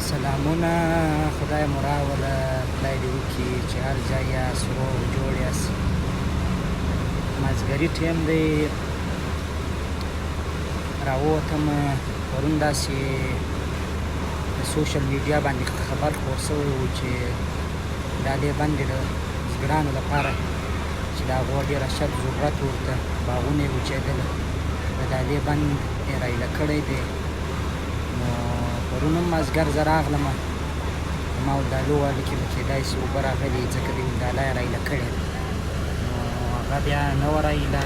سلامونه، خدای مو راوله، خدای دې وکړي چې هر ځای یاست روغ جوړ یاست. مازدیګري ټیم دی، راووتم. پرون داسې د سوشل میډیا باندې خبر خپور شوی و چې دا دې بند د بزګرانو لپاره چې د هغو ډېره سخت ضرورت ورته، باغونه یې وچېدله، د دا دې بند یې رایله کړی دی. نو پرون هم مازدیګر زه راغلمه، ما ویل دا لو ویاله کې به کیدای شي اوبه راغلي، ځکه دې وینداله یې رایله کړې ده. نو هغه بیا نه وه رایله،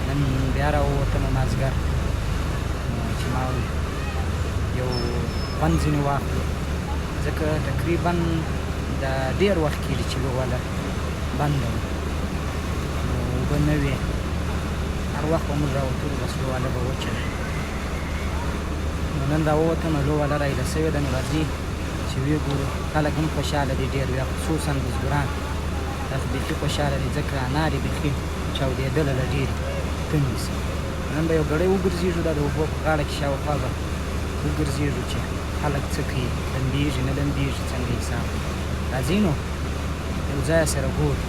نن بیا راووتمه مازدیګر چې ما ویل یو بند ځینې واخلو، ځکه تقریبا د ډېر وخت کېږي چې لو ویاله بنده وه، نو اوبه نه وې. هر وخت به موږ راوتلو بس لو ویاله به وچه وي. نو نن راووتمه، لو ویاله رایله سوې ده. نو راځئ چې ویې ګورو. خلک هم خوشحاله دي ډېر، بیا خصوصا بزګران دا بیخي خوشحاله دي، ځکه انار یې بیخي چاودېدله له ډېرې تندې سره. نن به یو ګړی وګرځېږو، دا د اوبو په غاړه کې شاوخوا به وګرځېږو چې خلک څه کوي، لمبېږي نه لمبېږي، څنګه حساب. راځئ نو یو ځایه سره ګورو.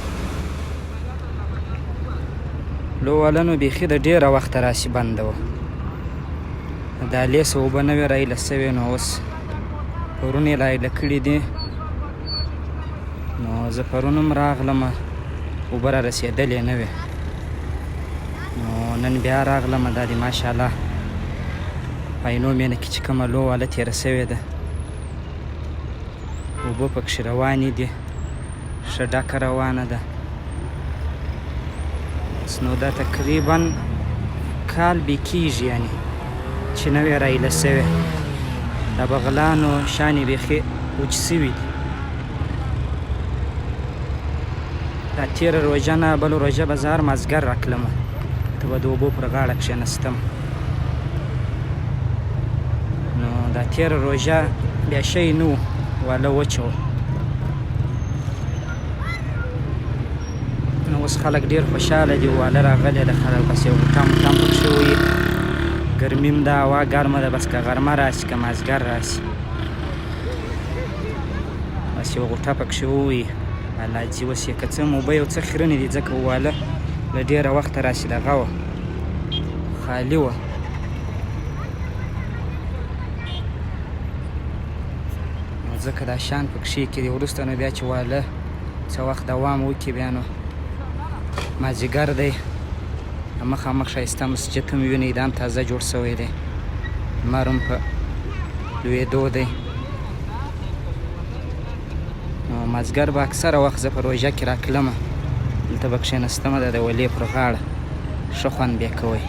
لو ویاله نو بیخي د ډېره وخته راسې بنده وه، دا لیسه اوبه نه وې رایله سوې، نو اوس پرون یې رایله کړي دي. نو زه پرون هم راغلمه، اوبه را رسېدلې نه وې، نو نن بیا راغلمه. دا دې ماشاءالله په عینو مینه کې چې کومه لو ویاله تېره سوې ده، اوبه پکښې روانې دي، ښه ډکه روانه ده. نو دا تقریبا کال بې کېږي یعنې چې نه وې رایله سوې. د بغلانو شانې بیخي وچ سوي دي. دا تېره روژه نه بله روژه به زه هر مازدیګر راتلمه، ته به د اوبو پر غاړه کښېنستم. نو دا تېره روژه بیا شی نه و، ویاله وچه وه. نو اوس خلک ډېر خوشحاله دي، ویاله راغلې ده، خلک بس یو غوټام وټام پکښې وهي. ګرمي هم ده، هوا ګرمه ده، بس که غرمه راسي که مازدیګر راسي بس یو غوټه پکښې ووهي. الله دې اوس یې که څه هم اوبه یو څه خیرنې دي، ځکه ویاله له ډېره وخته راسي دغه وه، خالي وه. نو ځکه دا شان پکښې کېدي. وروسته نو بیا چې ویاله څه وخت دوام وکړي، بیا نو مازدیګر دی، مخامخ ښایسته مسجد هم وینئ، دا هم تازه جوړ شوی دی، لمر هم په لوېدو دی. نو مازدیګر به اکثره وخت زه په روژه کې راتلمه، دلته به کښېنستمه، د ویالې پر غاړه ښه خوند بیا کوی.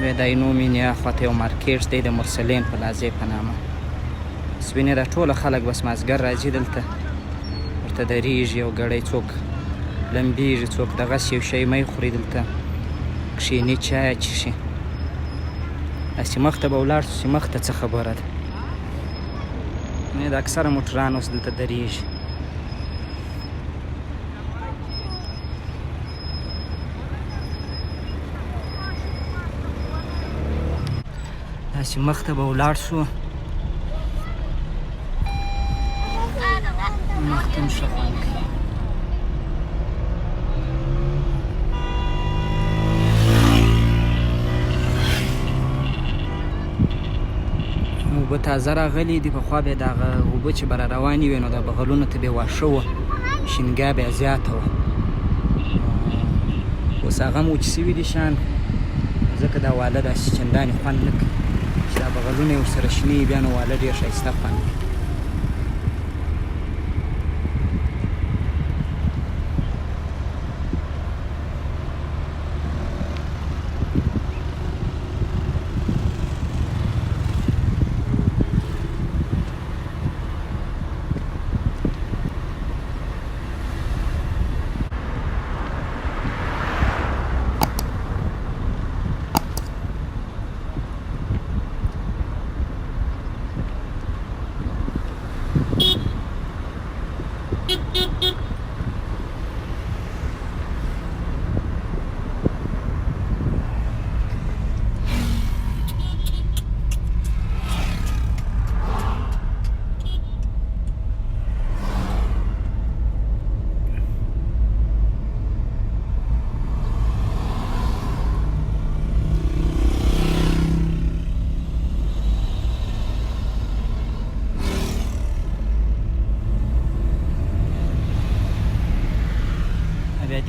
بیا د عینو مینې اخواته یو مارکېټ دی د مرسلین په لازۍ په نامه. بس وینې دا ټوله خلک بس مازدیګر راځي دلته، ورته درېږي یو ګړی، څوک لمبېږي، څوک دغسې یو شی می خوري، دلته کښېني چای څښي. هسې مخ ته به ولاړ شو چې مخ ته څه خبره ده. د اکثره موټران اوس دلته درېږي. داسې مخ ته به ولاړ شو، مخ ته هم ښه خوند کوي. اوبه تازه راغلي دي، پخوا بیا دغه اوبه چې به را روانې وې نو د بغلونو ته بیا واښه وه، شینګا بیا زیاته وه. اوس هغه هم وچ سوي دي شان، ځکه دا ویاله داسې چندانې خوند نه کوي. چې دا بغلونه یې ورسره شنې وي، بیا نو ویاله ډېر ښایسته خوند کوي.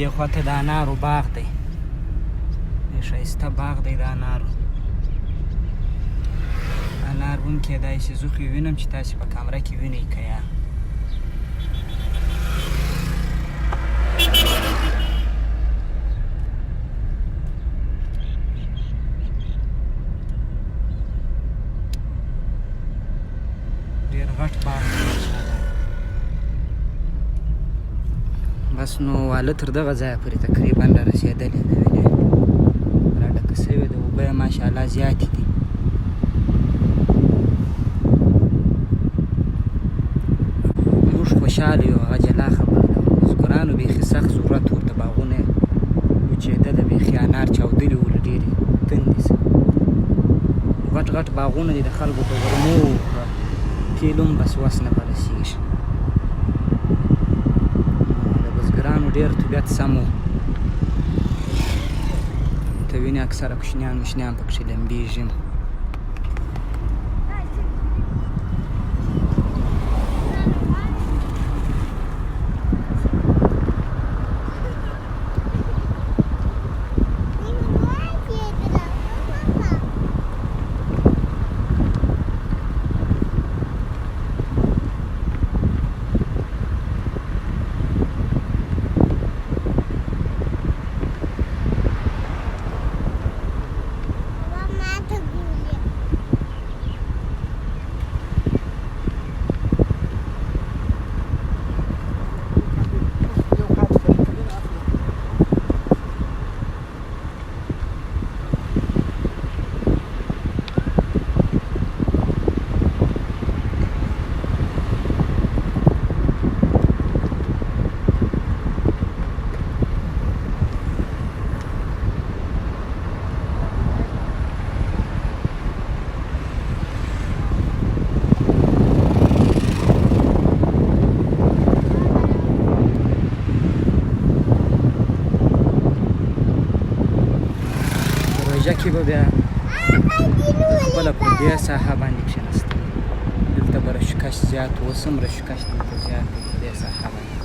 دې خواته د انارو باغ دی ډېر ښایسته باغ دی د انارو انار هم کېدای شي زوخ یې وینم چې تاسې په کامره کې وینئ که یا ډېر غټ باغ دی بس نو واله تر دغه ځایه پورې تقریبا را رسېدلې ده وینې را ډکه سوې ده اوبه یې ماشاءالله زیاتې دي موږ خوشحاله یو هغه جلا خبره ده بزګرانو بیخي سخت ضرورت ورته باغونه یې وچېدله بیخي انار چاودلي وو له ډېرې تندې سره غټ غټ باغونه دي د خلکو په غرمو تیل هم بس وس نه په رسېږي ډېر طبیعت سم و ته وینې اکثره کوچنیان مشنیان پکښې لمبېږي کې به بیا خپله پر دې ساحه باندې کښېناستم دلته به رشکش زیات و اوس هم رشکش دلته زیات دی په دې ساحه باندې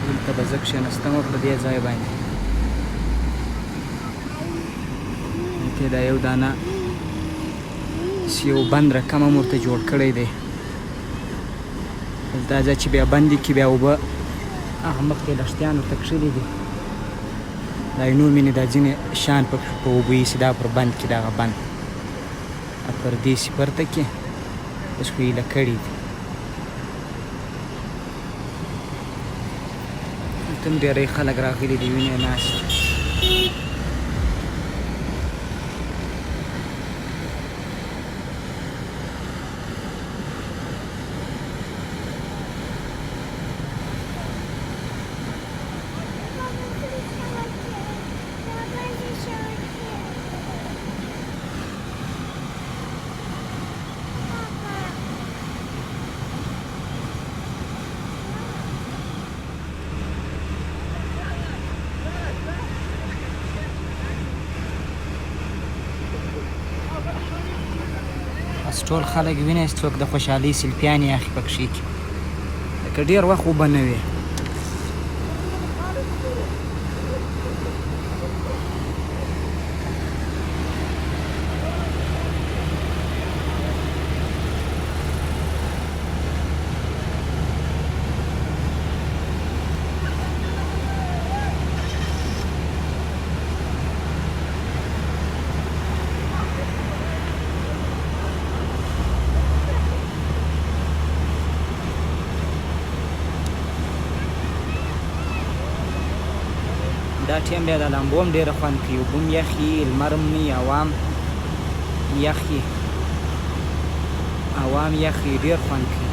دلته به زه کښېناستم او په دې ځای باندې دلته دا یو دانه یو بند رقم هم ورته جوړ کړی دی دا ځای چې بیا بند دي کې بیا اوبه هغه مخکې لښتیان ورته کښلي دي دا یې نور مینې دا ځینې شیان په اوبه ایسي دا پر بند کې دغه بند پردې سي پرته کې اوس خو ایله کړي دي دلته هم ډېری خلک راغلي دي وینې ناست ټول خلک وینئ څوک د خوشحالۍ سلفیانې اخلي پکښې کې لکه ډېر وخت اوبه نه وې دا ټیم بیا د لامبو هم ډېره خوند کوي اوبه هم یخي لمر هم نه هوا هم یخي هوا هم یخي ډېر خوند کوي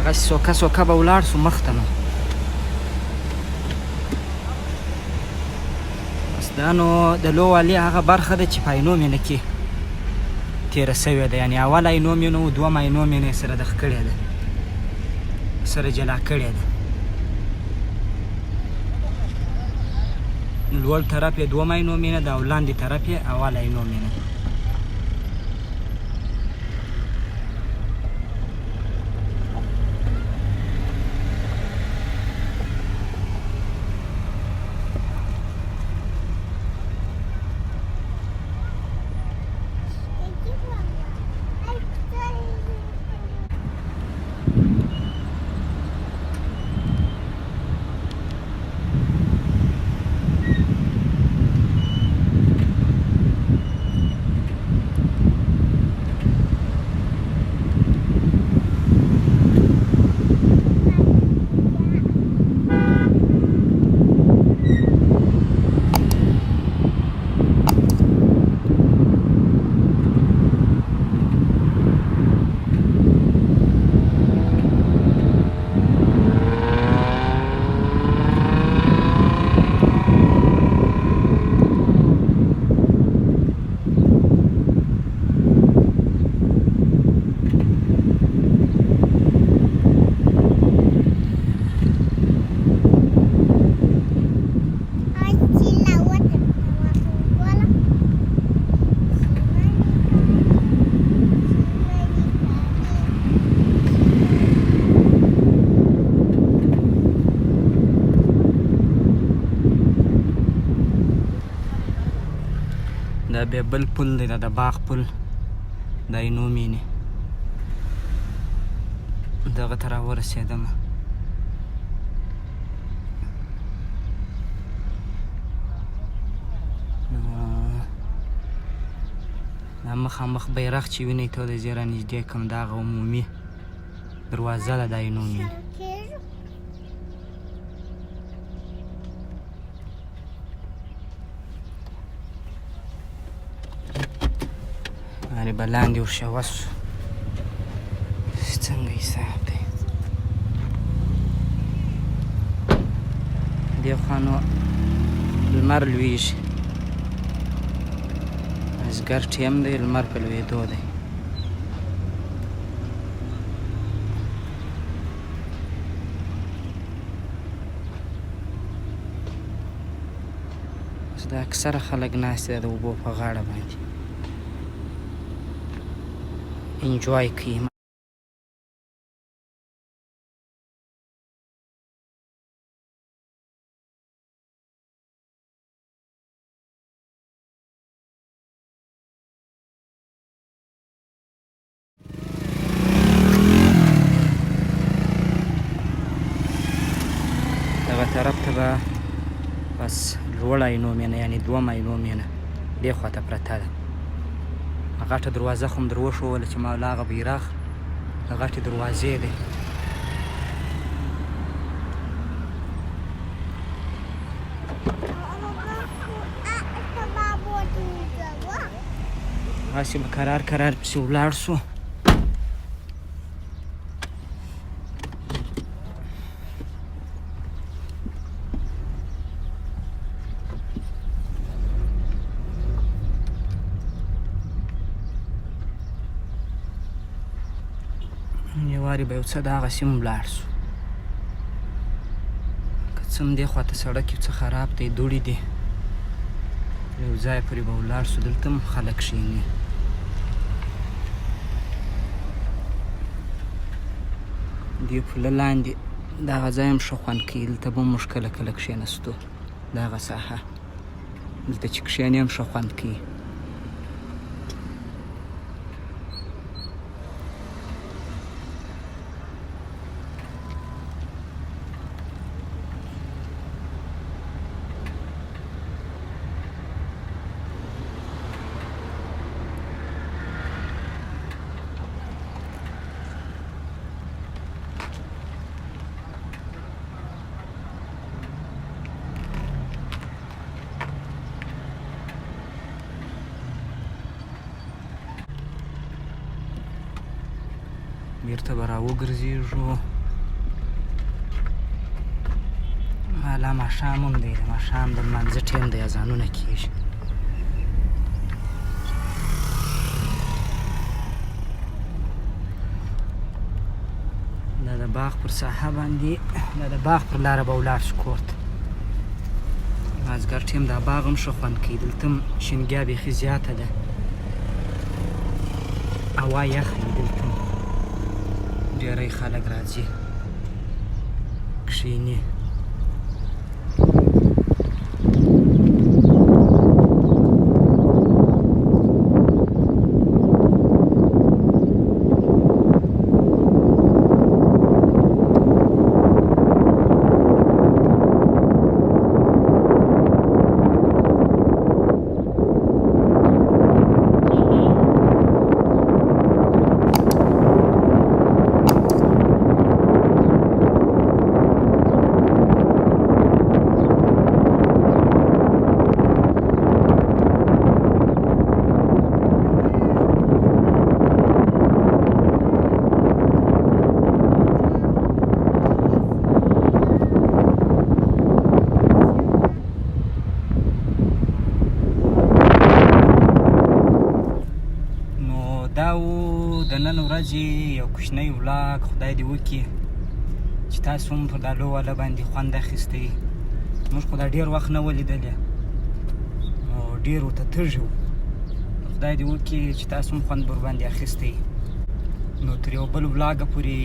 هغسې سوکه سوکه به ولاړ سو مخته نو دا نو د لو والي هغه برخه ده چې په عینومېنه کې تېره سوې ده، یعنې اول عینومېنه و، دویم عینومېنه یې سره دغه کړې ده، سره جلا کړې ده. لوړ طرف یې دویم عینومېنه ده او لاندې طرف یې اول عینومېنه. دا بیا بل پل دی، دا د باغ پل د عینومېنې، دغه ته راورسېدم. دا مخامخ بیرغ چې وینئ ته د زه رانږدې کړم، دا هغه عمومي دروازه ده د عینومېنې. به لاندې ورشوه سو، څنګه حساب دی. دې خوا نو لمر لویږي، مازدیګر ټیم دی، لمر په لوېدو دی. اوس دا اکثره خلک ناست دی د اوبو په غاړه باندې انجوای کوي. دغه طرف ته به بس لوړه عینومېنه یعنې دویمه عینومېنه دې خواته پرته ده. غټه دروازه خو م در وښووله چې ما هغه بیرغ د غټې دروازې دی. هسې به کرار کرار پسې ولاړ سو. یوارې به یو څه دغسې هم ولاړ سو. که څه هم دې خواته سړک یو څه خراب دی، دوړې دي، یو ځای پورې به ولاړ سو. دلته هم خلک کښېني. دې پوله لاندې دغه ځای هم ښه خوند کوي، دلته به هم موږ کله کله کښېنستو. دغه ساحه دلته چې کښېنې هم ښه خوند کوي. بیرته به راوګرځېږو. ما لا ماښام هم دی، د ماښام د لمانځه ټیم دی، اذانونه کېږي. دا د باغ پر ساحه باندې، دا د باغ پر لاره به ولاړ شو کور ته. مازدیګر ټیم دا باغ هم ښه خوند کوي، دلته هم شینګیا بیخي زیاته ده، هوا یخ وي، دلته هم ډېری خلک راځي کښېني. دا و د نن ورځې یو کوچنی ولاګ. خدای دې وکړي چې تاسو هم په دا لو والا باندې خوند اخیستی. موږ خو دا ډېر وخت نه و لیدلی، نو ډېر ورته تږي وو. خدای دې وکړي چې تاسو هم خوند ورباندې اخیستی. نو تر یو بل ولاګه پورې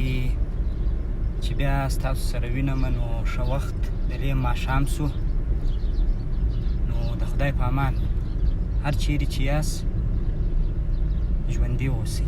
چې بیا ستاسو سره وینم، نو ښه وخت د دې ماښام سو. نو د خدای په امان، هر چیرې چې یاست ژوندي اوسئ.